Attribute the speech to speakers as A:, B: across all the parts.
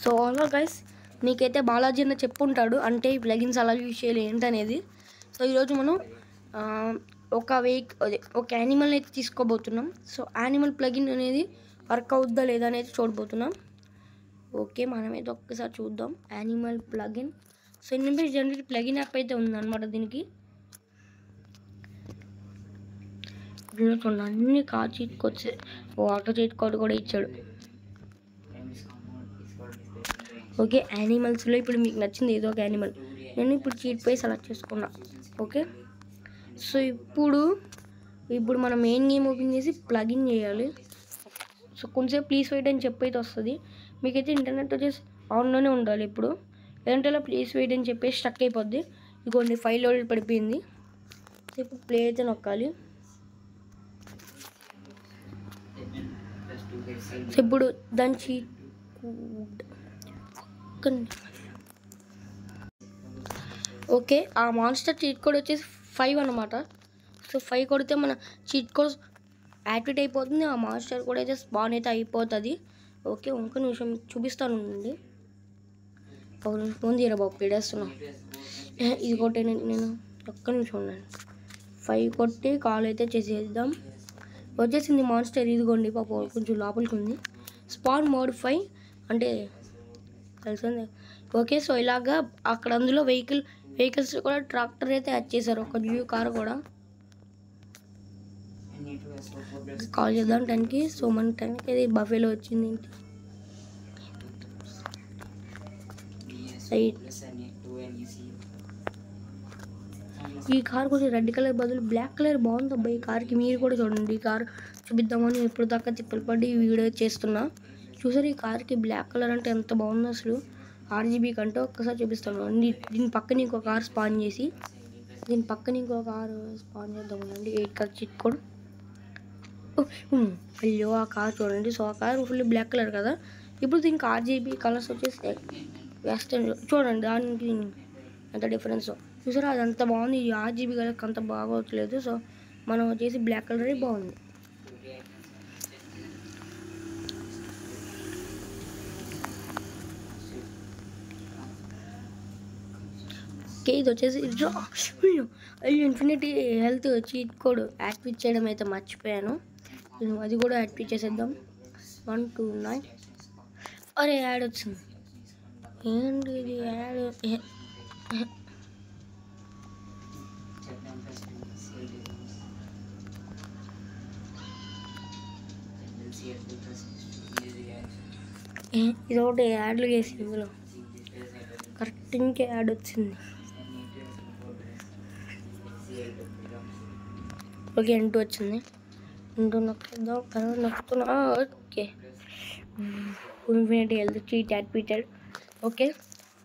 A: So also guys నీకైతే బాలాజీ అన్న చెప్పుంటాడు అంటే ఈ ప్లగిన్స్ అలా యూజ్ చేయాలి ఏంటనేది. సో ఈరోజు మనం ఒక యానిమల్ అయితే తీసుకోబోతున్నాం. సో యానిమల్ ప్లగిన్ అనేది వర్క్ అవుద్దా లేదా అనేది చూడబోతున్నాం. ఓకే, మనమైతే ఒక్కసారి చూద్దాం యానిమల్ ప్లగిన్. సో ఏంటంటే జనరల్ ప్లగిన్ యాప్ అయితే ఉందన్నమాట దీనికి. చూడండి అన్ని car cheat codes, water cheat code కూడా ఇచ్చాడు. ఓకే, యానిమల్స్లో ఇప్పుడు మీకు నచ్చింది ఏదో ఒక యానిమల్. నేను ఇప్పుడు చీట్ పై సెలెక్ట్ చేసుకున్నా. ఓకే, సో ఇప్పుడు మనం మెయిన్ గేమ్ ఓపెన్ చేసి ప్లగిన్ చేయాలి. సో కొంచెంసేపు ప్లీజ్ వెయిట్ అని చెప్పైతే వస్తుంది. మీకైతే ఇంటర్నెట్ వచ్చేసి ఆన్లోనే ఉండాలి ఇప్పుడు. లేదంటే ఇలా ప్లీజ్ వెయిట్ అని చెప్పేసి స్టక్ అయిపోద్ది. ఇదిగోండి ఫైల్ లోడ్ పడిపోయింది. సో ఇప్పుడు ప్లే అయితే నొక్కాలి. సో ఇప్పుడు దాని చీట్ ఓకే, ఆ మాన్స్టర్ చీట్ కోడ్ వచ్చేసి 5 అన్నమాట. సో 5 కొడితే మన చీట్ కోడ్ యాక్టివేట్ అయిపోతుంది. ఆ మాన్స్టర్ కూడా అయితే స్పాన్ అయితే అయిపోతుంది. ఓకే, ఇంకో నిమిషం చూపిస్తాను అండి. ఒక నిమిషం ఫోన్ తీయరా బాబు, పెడేస్తున్నాను. ఇది కొట్టే నేను ఒక్క నిమిషం ఉన్నాను. 5 కొట్టి కాల్ అయితే చేసేద్దాం. వచ్చేసింది మాన్స్టర్. ఇదిగోండి పాప కొంచెం లోపలికి ఉంది. స్పాన్ మోడిఫై అంటే తెలిసిందే. ఓకే, సో ఇలాగా అక్కడ అందులో వెహికల్స్ కూడా ట్రాక్టర్ అయితే యాడ్ చేశారు. ఒక న్యూ కార్ కూడా. కాల్ చేద్దాం 10కి. సో మన 10కి ఇది బఫేలో వచ్చింది. ఈ కార్ కొంచెం రెడ్ కలర్ బదులు బ్లాక్ కలర్ బాగుంది అబ్బాయి. ఈ కార్కి మీరు కూడా చూడండి. ఈ కార్ చూపిద్దామని ఎప్పుడు దాకా తిప్పలు పడి వీడియో చేస్తున్నా. చూసారు ఈ కార్కి బ్లాక్ కలర్ అంటే ఎంత బాగుందో అసలు. RGB కంటే ఒక్కసారి చూపిస్తాను. దీని పక్కన ఇంకో కార్ స్పాన్ చేసి చేద్దామండి. 8 కార్ చిట్ కోడ్. అయ్యో ఆ కార్ చూడండి. సో ఆ కార్ ఫుల్ బ్లాక్ కలర్ కదా. ఇప్పుడు దీనికి RGB కలర్స్ వచ్చేసి వెస్టర్న్ చూడండి. దానికి ఎంత డిఫరెన్స్ చూసారా. అది అంత బాగుంది. ఈ RGB కలర్కి అంత బాగోట్లేదు. సో మనం వచ్చేసి బ్లాక్ కలరే బాగుంది. ఓకే, ఇది వచ్చేసి infinity health cheat code activate చేయడం అయితే మర్చిపోయాను. అది కూడా యాక్టివేట్ చేసేద్దాం. 129 అరే యాడ్ వచ్చింది. ఏంటి ఇది యాడ్? ఇది ఒకటి యాడ్లు చేసింది ఇందులో. కరెక్ట్ ఇంకే యాడ్ వచ్చింది. ఓకే, N2 వచ్చింది. N2 నొక్కుతున్నా. Okay, infinity health cheat activated. Okay,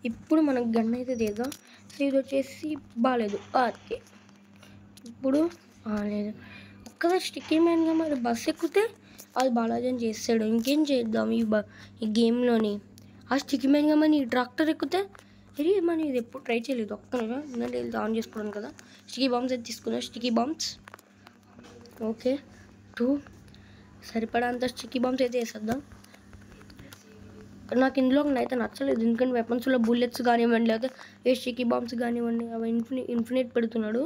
A: ఇప్పుడు మనకు గన్ అయితే తీద్దాం. సో ఇది వచ్చేసి బాగాలేదు. ఓకే, ఇప్పుడు లేదు. ఒక్కసారి స్టిక్కీ మ్యాన్గా మరి బస్సు ఎక్కితే అది బాలాజీ అని చేస్తాడు. ఇంకేం చేద్దాం ఈ గేమ్లోని. ఆ స్టిక్కీ మ్యాన్గా మరి ఈ ట్రాక్టర్ ఎక్కితే మనం ఇది ఎప్పుడు ట్రై చేయలేదు. ఒక్కగా ఎందుకంటే ఇది ఆన్ చేసుకోవడం కదా. స్టిక్కీ బాంబ్స్ అయితే తీసుకున్నాం. స్టిక్కీ బాంబ్స్ ఓకే 2 సరిపడా అంత స్టిక్కీ బాంబ్స్ అయితే వేసేద్దాం. నాకు ఇందులో అయితే నచ్చలేదు. ఎందుకంటే వెపన్స్లో బుల్లెట్స్ కానివ్వండి, లేకపోతే ఏ స్టిక్కీ బాంబ్స్ కానివ్వండి, అవి ఇన్ఫినిట్ పెడుతున్నాడు.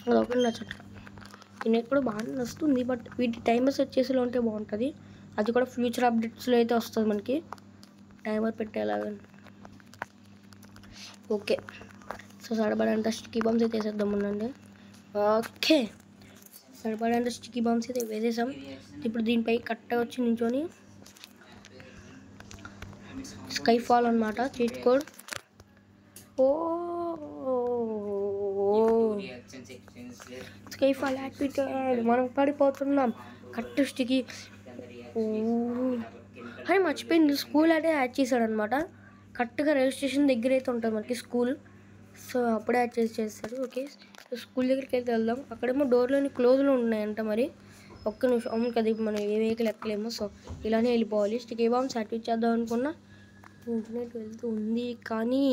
A: అది ఒకటి నచ్చట్లేదు. దీనికి కూడా బాగానే వస్తుంది. బట్ వీటి టైమర్స్ వచ్చేసిలో ఉంటే బాగుంటుంది. అది కూడా ఫ్యూచర్ అప్డేట్స్లో అయితే వస్తుంది మనకి. టైమర్ పెట్టేలాగా. ఓకే, సో సరిపడంత స్టిక్కీ బాంబ్స్ అయితే వేసేద్దాం ఉండండి. ఓకే, సరిపడంత స్టిక్కీ బాంబ్స్ అయితే వేసేసాం. ఇప్పుడు దీనిపై కట్ట వచ్చి నించొని స్కై ఫాల్ అనమాట cheat code. Sky fall activated. మనం పడిపోతున్నాం. కట్టు స్టిక్కీ. అని మర్చిపోయింది. స్కూల్ అంటే యాడ్ చేశాడు అనమాట. కరెక్ట్గా రైల్వే స్టేషన్ దగ్గర అయితే ఉంటుంది మనకి స్కూల్. సో అప్పుడే యాడ్ చేస్తాడు. ఓకే, స్కూల్ దగ్గరికి అయితే వెళ్దాం. అక్కడేమో డోర్లోని క్లోజ్లో ఉన్నాయంట. మరి ఒక్క నిమిషం. అవును కదా, ఇప్పుడు మనం ఏ వెహికల్ ఎక్కలేమో. సో ఇలానే వెళ్ళిపోవాలి. స్టిక్కీ బాంబ్స్ యాక్టివేట్ చేద్దాం అనుకున్నా. ఇంటర్నెట్ వెళ్తూ ఉంది కానీ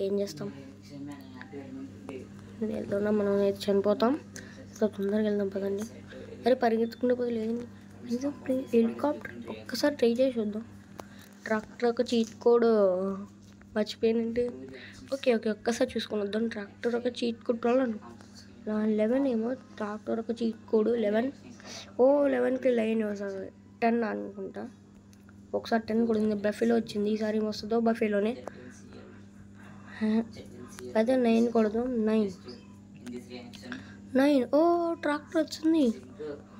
A: ఏం చేస్తాం. వెళ్తున్నా మనం అయితే చనిపోతాం. సో తొందరగా వెళ్దాం పదండి. అరే పరిగెత్తుకుంటే పోతే లేదు. హెలికాప్టర్ ఒక్కసారి ట్రై చేసి చూద్దాం. ట్రాక్టర్ ఒక చీట్ కోడ్ మర్చిపోయినంటే ఓకే ఒక్కసారి చూసుకొని వద్దాం. ట్రాక్టర్ ఒక చీట్ కోడ్ ప్రాబ్లం 11 ఏమో. ట్రాక్టర్ ఒక చీట్ కోడ్ 11. 11కి లైన్ వస్తుంది 10 అనుకుంటా. ఒకసారి 10 కూడా ఉంది. బఫేలో వచ్చింది. ఈసారి ఏమొస్తుందో బఫేలోనే. అయితే 9 కొడదాం. 9 ట్రాక్టర్ వచ్చింది.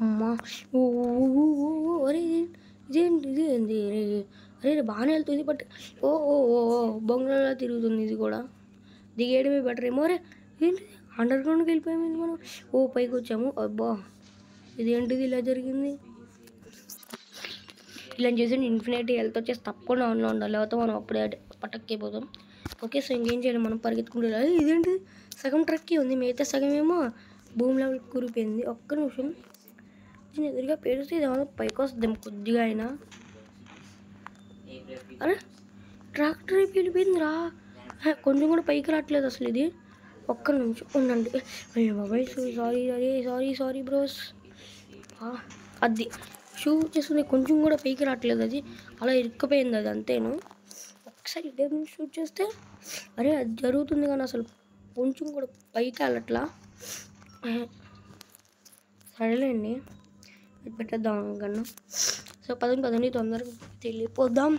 A: అమ్మా అరే ఇదేంటి అరే బాగానే వెళ్తుంది. బట్ బొంగళలా తిరుగుతుంది. ఇది కూడా దిగేయడమే బెటర్ ఏమో. అరే ఏంటి అండర్ గ్రౌండ్కి వెళ్ళిపోయాము మనం. పైకి వచ్చాము. అబ్బా ఇదేంటిది ఇలా జరిగింది. ఇలా చేసి ఇన్ఫినిటీ హెల్త్ వచ్చేసి తప్పకుండా ఉండాలి. లేకపోతే మనం అప్పుడే పట్టక్కిపోతాం. ఓకే సో ఇంకేం చేయాలి, మనం పరిగెత్తుకుంటూ వెళ్ళాలి. ఇదేంటి సగం ట్రక్కి ఉంది, మిగతా సగం ఏమో భూమి లెవెల్ కూరిపోయింది. ఒక్క నిమిషం నేను ఎదురుగా పేరుస్తే ఇదేమో పైకి వస్తుంది కొద్దిగా అయినా. అరే ట్రాక్టర్ అయిపోయి వెళ్ళిపోయింది రా. కొంచెం కూడా పైకి రావట్లేదు అసలు. ఇది ఒక్క నిమిషం ఉండండి. అయ్యో బాబాయ్ సారీ బ్రోస్. అది షూ చేస్తుంది, కొంచెం కూడా పైకి రావట్లేదు. అది అలా ఇరుక్కుపోయింది. అది అంతేను. ఒకసారి ఇదే షూట్ చేస్తే అరే అది జరుగుతుంది కానీ అసలు కొంచెం కూడా పైకి వెళ్ళట్లా. సరేలేండి పెట్టేద్దాం కన్నా. సో పదండి తొందరగా వెళ్ళిపోదాం.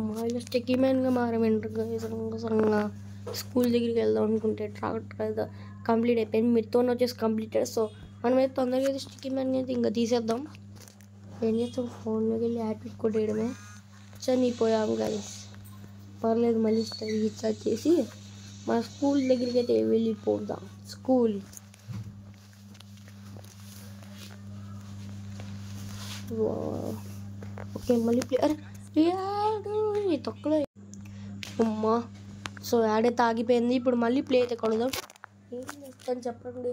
A: మాలో స్టెకీ మ్యాన్గా మారమంటారు. సరంగా స్కూల్ దగ్గరికి వెళ్దాం అనుకుంటే ట్రాక్టర్ అయితే కంప్లీట్ అయిపోయింది. మిడ్తో వచ్చేసి కంప్లీటెడ్. సో మనమైతే తొందరగా అయితే స్టిక్కీ మ్యాన్ అయితే ఇంకా తీసేద్దాం. ఏం చేస్తాం, ఫోన్లోకి వెళ్ళి యాడ్ కొట్టేయడమే. చనిపోయాం గైస్. పర్లేదు మళ్ళీ రీఛార్జ్ చేసి మన స్కూల్ దగ్గరికి అయితే వెళ్ళిపోదాం. స్కూల్ ఓకే మళ్ళీ ప్లే. అరే తొక్కలో అమ్మా. సో యాడ్ అయితే ఆగిపోయింది. ఇప్పుడు మళ్ళీ ప్లే అయితే కొడదాం. ఏం చేస్తాను చెప్పండి,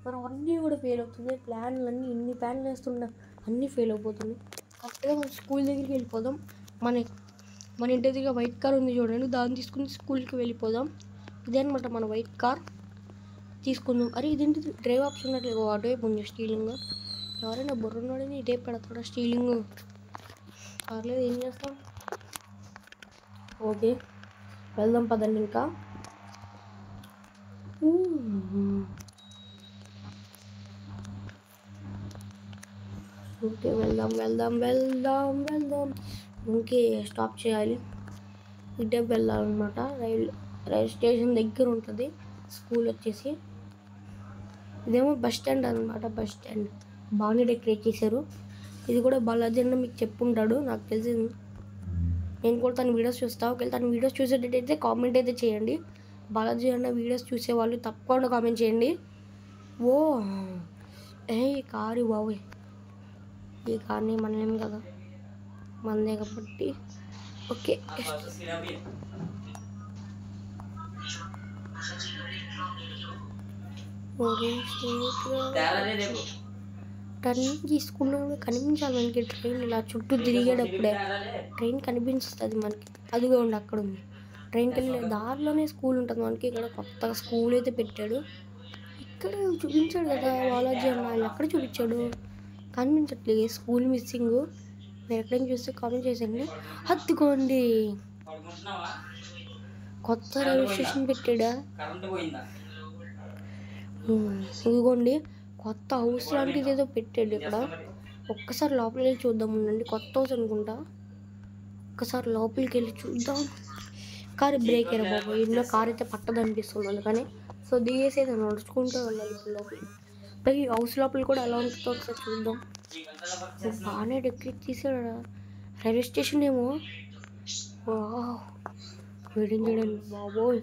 A: మనం అన్నీ కూడా ఫెయిల్ అవుతుంది. ప్లాన్లు ఇన్ని ప్లాన్లు వేస్తున్నా అన్నీ ఫెయిల్ అయిపోతుంది. కరెక్ట్గా మనం స్కూల్ దగ్గరికి వెళ్ళిపోదాం. మన ఇంటి దగ్గర వైట్ కార్ ఉంది చూడండి, దాన్ని తీసుకుని స్కూల్కి వెళ్ళిపోదాం. ఇదే అనమాట మన వైట్ కార్ తీసుకుందాం. అరే ఇదేంటి డ్రైవ్ ఆప్షన్ ఉన్నట్లేదు. అటువైపు ఉంది స్టీలింగ్. ఎవరైనా బుర్రన్నాడని ఇటే పెడతాడా స్టీలింగ్. పర్లేదు ఏం చేస్తాం. ఓకే వెళ్దాం పదండి. ఇంకా ఓకే వెళ్దాం. ఇంకే స్టాప్ చేయాలి. ఇటే వెళ్ళాలన్నమాట. రైల్ స్టేషన్ దగ్గర ఉంటుంది స్కూల్ వచ్చేసి. ఇదేమో బస్ స్టాండ్ అనమాట. బస్ స్టాండ్ బాగానే డెకరేట్ చేశారు. ఇది కూడా బాలాజీ అన్న మీకు చెప్పుంటాడు నాకు తెలిసింది. నేను కూడా తన వీడియోస్ చూస్తాను. ఒకవేళ తన వీడియోస్ చూసేటట్టయితే కామెంట్ అయితే చేయండి. బాలాజీ అన్న వీడియోస్ చూసేవాళ్ళు తప్పకుండా కామెంట్ చేయండి. ఈ కారు బాబోయ్, ఈ కార్ని మనలేం కదా, మనదే కాబట్టి ఓకే. టర్నింగ్ తీసుకున్నాక కనిపించాలి మనకి. ట్రైన్ ఇలా చుట్టూ తిరిగేటప్పుడే ట్రైన్ కనిపిస్తుంది మనకి. అదిగో ఉండి అక్కడ ఉంది. ట్రైన్కి వెళ్ళి దారిలోనే స్కూల్ ఉంటుంది మనకి. ఇక్కడ కొత్తగా స్కూల్ అయితే పెట్టాడు. ఇక్కడ చూపించాడు కదా బాలాజీ అన్న, ఎక్కడ చూపించాడు కనిపించట్లేదు. School missing. మీరు ఎక్కడైనా చూస్తే కామెంట్ చేసేయండి. హత్తుకోండి, కొత్త రైల్వే స్టేషన్ పెట్టాడా. ఇదిగోండి కొత్త హౌస్ లాంటిది ఏదో పెట్టాడు ఇక్కడ. ఒక్కసారి లోపలికి వెళ్ళి చూద్దాం. ఉండండి, కొత్త హౌస్ అనుకుంటా. ఒక్కసారి లోపలికి వెళ్ళి చూద్దాం. కారు బ్రేక్ అయ్యారు బాబు. ఇంట్లో కారు అయితే పట్టదు అనిపిస్తుంది అందుకని. సో దిగేసి అయితే నడుచుకుంటూ వెళ్ళాలి ఇప్పుడు లోపలికి. ఈ హౌస్ లోపల కూడా ఎలా ఉంటుందో ఒకసారి చూద్దాం. బాగానే డెకరేట్ చేసాడు. రైల్వే స్టేషన్ ఏమో. వెయిటింగ్ చూడండి బాబోయ్.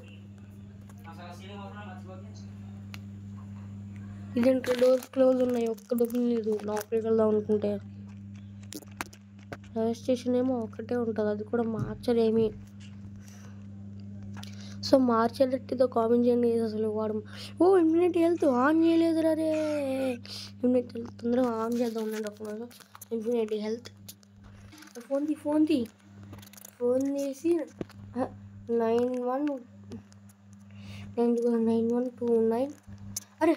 A: ఇదేంటి డోర్స్ క్లోజ్ ఉన్నాయి, ఒక్క డోర్ లేదు. లోపలికి వెళ్దాం అనుకుంటే రైల్వే స్టేషన్ ఏమో ఒకటే ఉంటుంది, అది కూడా మార్చలేమి. సో మార్చేటట్టుతో కామెంట్ చేయండి. అసలు వాడు ఇమ్యూనిటీ హెల్త్ ఆన్ చేయలేదు రే. ఇమ్యూనిటీ హెల్త్ తొందరగా ఆన్ చేద్దాం. ఉండండి ఒక నిమిషం. ఇమ్యూనిటీ హెల్త్ ఫోన్ తీసి 9129 అరే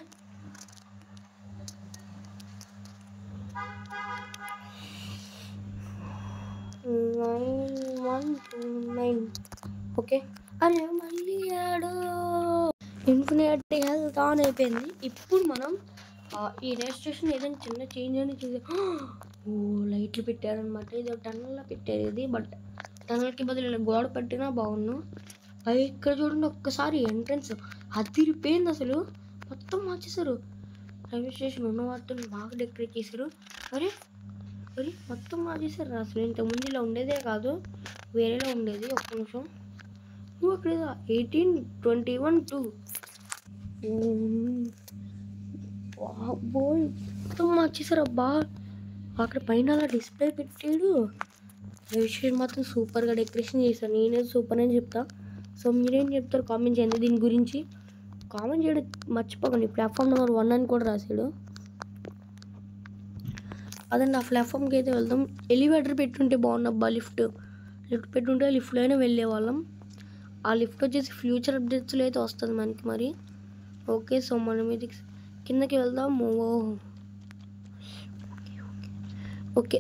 A: 9129. ఓకే. అరే మళ్ళీ ఆడు ఇన్ఫినిట్ హెల్త్ ఆన్ అయిపోయింది. ఇప్పుడు మనం ఈ రిజిస్ట్రేషన్ ఏదైనా చిన్న చేంజ్ అని చూసి లైట్లు పెట్టారనమాట. ఇది టన్నల్లో పెట్టారు ఇది, బట్ టన్నల్కి బదులు ఇలా గోడ పెట్టినా బాగుండు. అది ఇక్కడ చూడండి ఒక్కసారి ఎంట్రన్స్ అదిరిపోయింది అసలు, మొత్తం మార్చేశారు. రైల్వే స్టేషన్ ఉన్న వాటిని బాగా డెకరేట్ చేశారు. మరి మొత్తం మార్చేశారు. అసలు ఇంతకుముందు ఇలా ఉండేదే కాదు, వేరేలా ఉండేది. ఒక్క నిమిషం, నువ్వు అక్కడ 1821 బాబోయ్ మొత్తం మార్చేశారు అబ్బా. అక్కడ పైన అలా డిస్ప్లే పెట్టాడు. రైల్వే మాత్రం సూపర్గా డెకరేషన్ చేశారు. నేనే సూపర్ అని చెప్తా. సో మీరేం చెప్తారు కామెంట్ చేయండి దీని గురించి. కామెంట్ చేయడం మర్చిపోకండి. ప్లాట్ఫామ్ నెంబర్ 1 అని కూడా రాశాడు. అదండి, ఆ ప్లాట్ఫామ్కి అయితే వెళ్దాం. ఎలివేటర్ పెట్టుంటే బాగుండబ్బా. లిఫ్ట్ పెట్టుంటే లిఫ్ట్లో అయినా వెళ్ళే వాళ్ళం. ఆ లిఫ్ట్ వచ్చేసి ఫ్యూచర్ అప్డేట్స్లో అయితే వస్తుంది మనకి మరి. ఓకే, సో మనం ఇది కిందకి వెళ్దాము. ఓకే,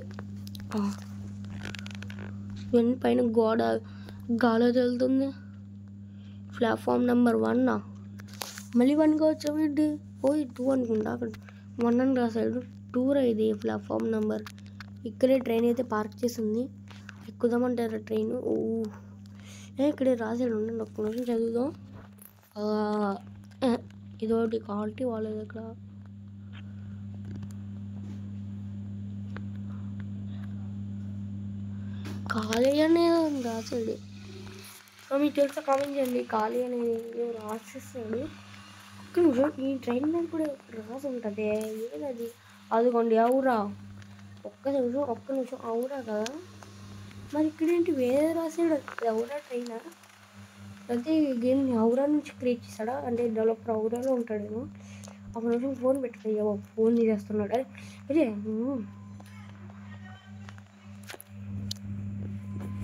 A: పైన గోడ గాలి వెళ్తుంది. ప్లాట్ఫామ్ నెంబర్ 1 మళ్ళీ 1గా వచ్చామండి. 2 అనుకుంటా, అక్కడ 1 అని రాశాడు. 2 ఇది ప్లాట్ఫామ్ నెంబర్. ఇక్కడే ట్రైన్ అయితే పార్క్ చేసింది. ఎక్కుదామంటారా ట్రైన్? ఇక్కడే రాశాడు, ఉండండి ఒక్క నిమిషం చదువుదాం. ఇదొకటి క్వాలిటీ వాళ్ళ దగ్గర. ఖాళీ అనేది రాశాడు. మీకు తెలిసే కామెంట్ చేయండి. ఖాళీ అనేది రాసేస్తాడు. ఒక్క నిమిషం, ఈ ట్రైన్ మీద కూడా రాసి ఉంటుంది. ఏదది? అదిగోండి అవురా. ఒక్క నిమిషం అవురా కదా. మరి ఇక్కడేంటి వేరే రాసాడు? అవురా ట్రైనా? అయితే ఈ గేమ్ని అవురా నుంచి క్రియేట్ చేశాడా? అంటే డెవలపర్ అవురాలో ఉంటాడేమో. ఒక నిమిషం ఫోన్ పెట్టుకోయ్యా, ఫోన్ తీసేస్తున్నాడు. అదే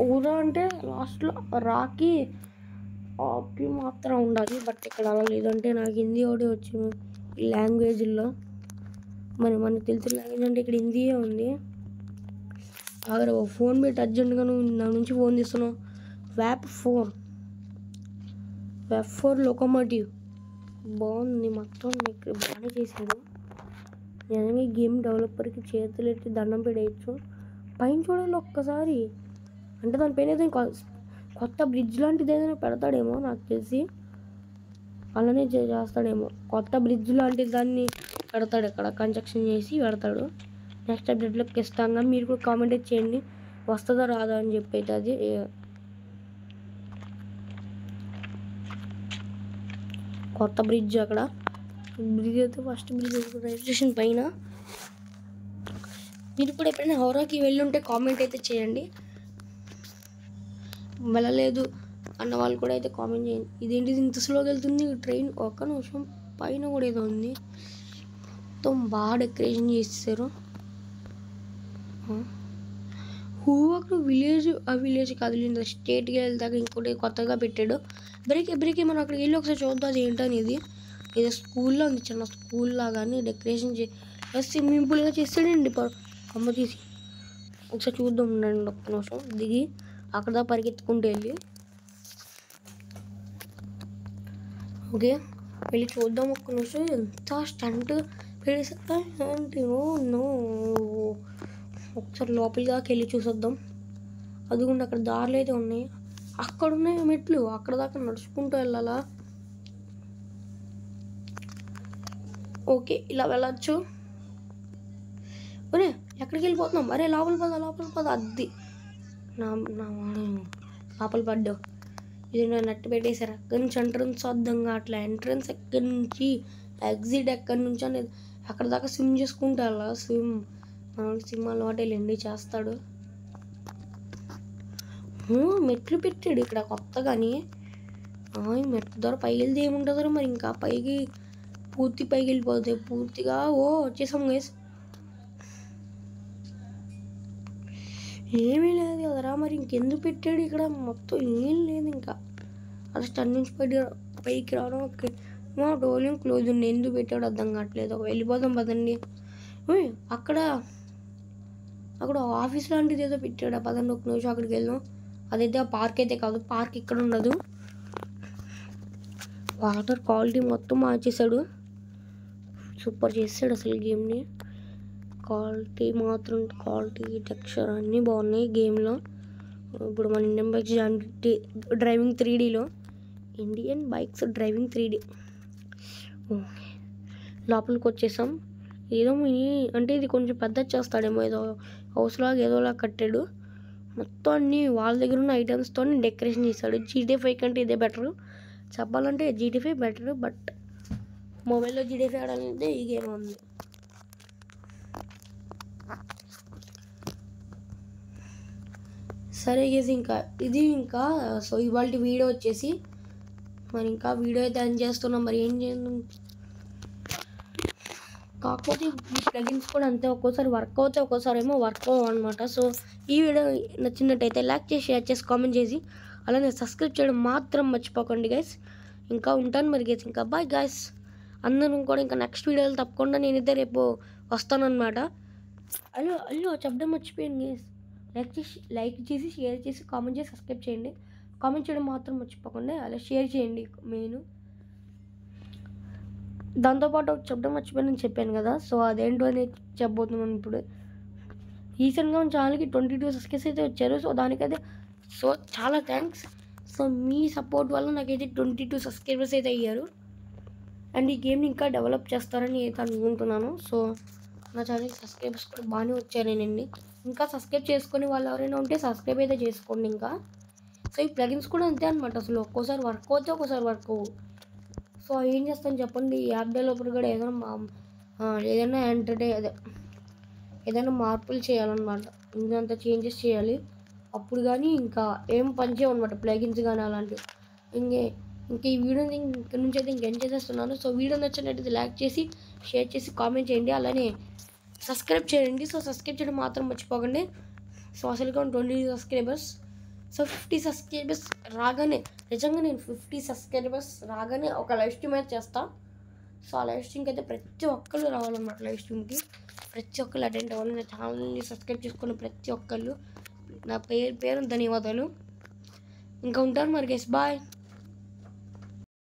A: ఊరా అంటే లాస్ట్లో రాకి ఆపి మాత్రం ఉండాలి, బట్ ఇక్కడ అలా లేదంటే నాకు హిందీ ఒకటి వచ్చింది ఈ లాంగ్వేజ్లో. మరి మనకు తెలిసిన లాంగ్వేజ్ అంటే ఇక్కడ హిందీయే ఉంది. అక్కడ ఫోన్ పెట్టి అర్జెంట్గా నువ్వు నా నుంచి ఫోన్ తీస్తున్నావు. వ్యాప్ 4 లోకోమోటివ్ బాగుంది, మొత్తం ఇక్కడ బాగానే చేశాడు. నిజంగా గేమ్ డెవలపర్కి చేతులెత్తి దండం పెట్టేయచ్చు. పైన చూడండి ఒక్కసారి. అంటే దానిపైన ఏదైనా కొత్త బ్రిడ్జ్ లాంటిది ఏదైనా పెడతాడేమో నాకు తెలిసి. అలానే చేస్తాడేమో, కొత్త బ్రిడ్జ్ లాంటి దాన్ని పెడతాడు. ఇక్కడ కన్స్ట్రక్షన్ చేసి పెడతాడు. నెక్స్ట్ అప్డేట్లోకి ఇస్తాం. మీరు కూడా కామెంట్ చేయండి వస్తుందా రాదా అని చెప్పి. అయితే అది కొత్త బ్రిడ్జ్, అక్కడ బ్రిడ్జ్ అయితే ఫస్ట్ బ్రిడ్జ్ రైల్వే స్టేషన్ పైన. మీరు కూడా ఎప్పుడైనా హౌరాకి వెళ్ళి ఉంటే కామెంట్ అయితే చేయండి. వెళ్ళలేదు అన్న వాళ్ళు కూడా అయితే కామెంట్ చేయండి. ఇదేంటిది ఇంత స్లోగా వెళ్తుంది ట్రైన్? ఒక్క నిమిషం, పైన కూడా ఏదో ఉంది. మొత్తం బాగా డెకరేషన్ చేసేసారు. అక్కడ ఆ విలేజ్ కాదు, స్టేట్కి వెళ్తాక ఇంకోటి కొత్తగా పెట్టాడు. బ్రేక్ మనం అక్కడికి వెళ్ళి ఒకసారి చూద్దాం అది ఏంటనేది. ఏదో స్కూల్లో ఉంది, చిన్న స్కూల్ లాగానే డెకరేషన్ స్విమ్మింగ్ పూల్గా చేస్తాడండి అమ్మ తీసి. ఒకసారి చూద్దాం ఉండండి ఒక్క నిమిషం. దిగి అక్కడ పరిగెత్తుకుంటూ వెళ్ళి ఓకే వెళ్ళి చూద్దాం ఒక్క నిమిషం. ఎంత స్టంట్ పెడేసంటే ఒకసారి లోపలి దాకా వెళ్ళి చూసొద్దాం. అదిగుండి అక్కడ దారులు అయితే ఉన్నాయి, అక్కడ ఉన్నాయి మెట్లు, అక్కడ దాకా నడుచుకుంటూ వెళ్ళాలా? ఓకే, ఇలా వెళ్ళచ్చు. ఒరే ఎక్కడికి వెళ్ళిపోతున్నాం? అరే లోపల పద. అద్ది నా లోపల పడ్డావు. ఇది నేను నట్టు పెట్టేశారు. అక్కడి నుంచి ఎంట్రన్స్ వద్దంగా, అట్లా ఎంట్రన్స్ ఎక్కడి నుంచి ఎగ్జిట్ ఎక్కడి నుంచి అనేది అక్కడ దాకా స్విమ్ చేసుకుంటా. అలా స్విమ్ అలవాటు వెళ్ళండి చేస్తాడు. మెట్లు పెట్టాడు ఇక్కడ కొత్తగాని. మెట్ల ద్వారా పైకి వెళ్తే ఏముంటుందో మరి. ఇంకా పైకి వెళ్ళిపోతాయి పూర్తిగా. వచ్చేసాం గైస్. ఏమీ లేదు కదరా మరి, ఇంకెందుకు పెట్టాడు ఇక్కడ? మొత్తం ఏం లేదు ఇంకా. అలా స్టన్ నుంచి పైకి రావడం మా డోర్ ఏం క్లోజ్ ఉంది, ఎందుకు పెట్టాడు అర్థం కావట్లేదు. వెళ్ళిపోదాం పదండి. అక్కడ ఆఫీస్ లాంటిది ఏదో పెట్టాడు, పదండి ఒక నిమిషం అక్కడికి వెళ్దాం. అదైతే ఆ పార్క్ అయితే కాదు, పార్క్ ఇక్కడ ఉండదు. వాటర్ క్వాలిటీ మొత్తం మార్చేశాడు, సూపర్ చేసాడు అసలు గేమ్ని. క్వాలిటీ టెక్స్చర్ అన్నీ బాగున్నాయి గేమ్లో. ఇప్పుడు మన ఇండియన్ బైక్స్ డ్రైవింగ్ 3Dలో Indian bikes driving 3D. Okay, లోపలికి వచ్చేసాం. ఏదో అంటే ఇది కొంచెం పెద్ద చేస్తాడేమో, ఏదో హౌస్ లాగా ఏదోలా కట్టాడు. మొత్తం అన్ని వాళ్ళ దగ్గర ఉన్న ఐటమ్స్తో డెకరేషన్ చేశాడు. GTA 5 కంటే ఇదే బెటర్ చెప్పాలంటే. GTA 5 బెటర్, బట్ మొబైల్లో GTA 5 ఆడాలంటే ఈ గేమ్ ఉంది. సరే గేసి ఇంకా సో ఇవాళ వీడియో వచ్చేసి మరి ఇంకా వీడియో అయితే ఎండ్ చేస్తున్నాం. మరి ఏం చేద్దాం, కాకపోతే ఈ ప్లగిన్స్ కూడా అంతే, ఒక్కోసారి వర్క్ అవుతాయి, ఒక్కోసారి ఏమో వర్క్ అవ్వనమాట. సో ఈ వీడియో నచ్చినట్టయితే లైక్ చేసి, షేర్ చేసి, కామెంట్ చేసి, అలానే సబ్స్క్రైబ్ చేయడం మాత్రం మర్చిపోకండి గైస్. ఇంకా ఉంటాను మరి గైస్, ఇంకా బాయ్ గైస్. అందరం కూడా ఇంకా నెక్స్ట్ వీడియోలో తప్పకుండా నేనైతే రేపు వస్తానన్నమాట. అయ్యో చెప్పడం మర్చిపోయాను గైస్. లైక్ చేసి షేర్ చేసి కామెంట్ చేసి సబ్స్క్రైబ్ చేయండి. కామెంట్ చేయడం మాత్రం మర్చిపోకండి, అలా షేర్ చేయండి మెయిన్. దాంతోపాటు చెప్పడం మర్చిపోయానని చెప్పాను కదా, సో అదేంటో అనేది చెప్పబోతున్నాను ఇప్పుడు. రీసెంట్గా మన ఛానల్కి 22 సబ్స్క్రైబర్స్ అయితే వచ్చారు. సో దానికైతే చాలా థ్యాంక్స్. సో మీ సపోర్ట్ వల్ల నాకైతే 22 సబ్స్క్రైబర్స్ అయితే అయ్యారు. అండ్ ఈ గేమ్ని ఇంకా డెవలప్ చేస్తారని అయితే అనుకుంటున్నాను. సో నా ఛానల్కి సబ్స్క్రైబర్స్ కూడా బాగానే వచ్చారేనండి. ఇంకా సబ్స్క్రైబ్ చేసుకుని వాళ్ళు ఎవరైనా ఉంటే సబ్స్క్రైబ్ అయితే చేసుకోండి ఇంకా. సో ఈ ప్లగిన్స్ కూడా అంతే అనమాట, అసలు ఒక్కోసారి వర్క్ అవుతే ఒక్కోసారి వర్క్ అవ్వు. సో ఏం చేస్తాను చెప్పండి, ఈ యాప్ డెవలపర్ కూడా ఏదైనా మార్పులు చేయాలన్నమాట. ఇంకంతా చేంజెస్ చేయాలి, అప్పుడు కానీ ఇంకా ఏం పని చేయమన్నమాట ప్లగిన్స్ కానీ అలాంటివి. ఇంకా ఈ వీడియోని ఇక్కడ నుంచి అయితే ఇంకేం చేసేస్తున్నాను. సో వీడియో నచ్చినట్టయితే లైక్ చేసి, షేర్ చేసి, కామెంట్ చేయండి, అలానే సబ్స్క్రైబ్ చేయండి. సో సబ్స్క్రైబ్ చేయడం మాత్రం మర్చిపోకండి. సో అసలుగా 20 సబ్స్క్రైబర్స్. సో 50 సబ్స్క్రైబర్స్ రాగానే, నిజంగా నేను 50 సబ్స్క్రైబర్స్ రాగానే ఒక లైవ్ స్ట్రీమ్ అయితే చేస్తాను. సో ఆ లైవ్ స్ట్రీమ్కి అయితే ప్రతి ఒక్కళ్ళు రావాలన్నమాట. లైవ్ స్ట్రీమ్కి ప్రతి ఒక్కళ్ళు అటెండ్ అవ్వాలి. నా ఛానల్ని సబ్స్క్రైబ్ చేసుకున్న ప్రతి ఒక్కళ్ళు నా పేరు ధన్యవాదాలు. ఇంకా ఉంటాను మరి గైస్, బాయ్.